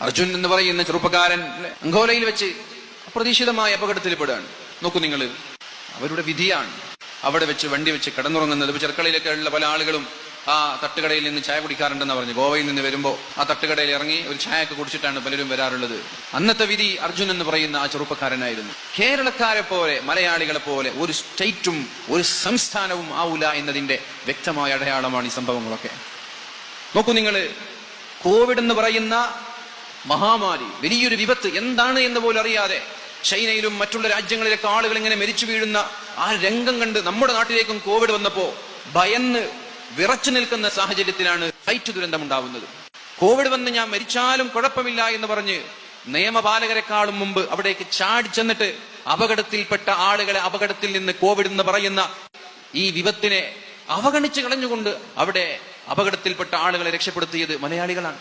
അർജുൻ എന്ന് പറയുന്ന ചെറുപ്പക്കാരൻ അങ്കോലയിൽ വെച്ച് അപ്രതീക്ഷിതമായ അപകടത്തിൽപ്പെടുകയാണ്. നോക്കൂ നിങ്ങൾ, അവരുടെ വിധിയാണ് അവിടെ വെച്ച് വണ്ടി വെച്ച് കിടന്നുറങ്ങുന്നത്. ഇപ്പൊ ചെറുക്കളയിലൊക്കെ ഉള്ള പല ആളുകളും ആ തട്ടുകടയിൽ നിന്ന് ചായ കുടിക്കാറുണ്ടെന്ന് പറഞ്ഞു. ഗോവയിൽ നിന്ന് വരുമ്പോൾ ആ തട്ടുകടയിൽ ഇറങ്ങി ഒരു ചായ ഒക്കെ കുടിച്ചിട്ടാണ് പലരും വരാറുള്ളത്. അന്നത്തെ വിധി അർജുൻ എന്ന് പറയുന്ന ആ ചെറുപ്പക്കാരനായിരുന്നു. കേരളക്കാരെ പോലെ മലയാളികളെ പോലെ ഒരു സ്റ്റേറ്റും ഒരു സംസ്ഥാനവും ആവൂല എന്നതിന്റെ വ്യക്തമായ അടയാളമാണ് ഈ സംഭവങ്ങളൊക്കെ. നോക്കൂ നിങ്ങൾ, കോവിഡ് എന്ന് പറയുന്ന മഹാമാരി, വലിയൊരു വിപത്ത് എന്താണ് എന്ന് പോലും അറിയാതെ ചൈനയിലും മറ്റുള്ള രാജ്യങ്ങളിലൊക്കെ ആളുകൾ ഇങ്ങനെ മരിച്ചു വീഴുന്ന ആ രംഗം കണ്ട് നമ്മുടെ നാട്ടിലേക്കും കോവിഡ് വന്നപ്പോ ഭയന്ന് വിറച്ചു നിൽക്കുന്ന സാഹചര്യത്തിലാണ് ഫ്ലൈറ്റ് ദുരന്തം ഉണ്ടാവുന്നത്. കോവിഡ് വന്ന് ഞാൻ മരിച്ചാലും കുഴപ്പമില്ല എന്ന് പറഞ്ഞ് നിയമപാലകരെക്കാളും മുമ്പ് അവിടേക്ക് ചാടി ചെന്നിട്ട് അപകടത്തിൽപ്പെട്ട ആളുകളെ അപകടത്തിൽ നിന്ന് കോവിഡ് എന്ന് പറയുന്ന ഈ വിപത്തിനെ അവഗണിച്ച് കളഞ്ഞുകൊണ്ട് അവിടെ അപകടത്തിൽപ്പെട്ട ആളുകളെ രക്ഷപ്പെടുത്തിയത് മലയാളികളാണ്.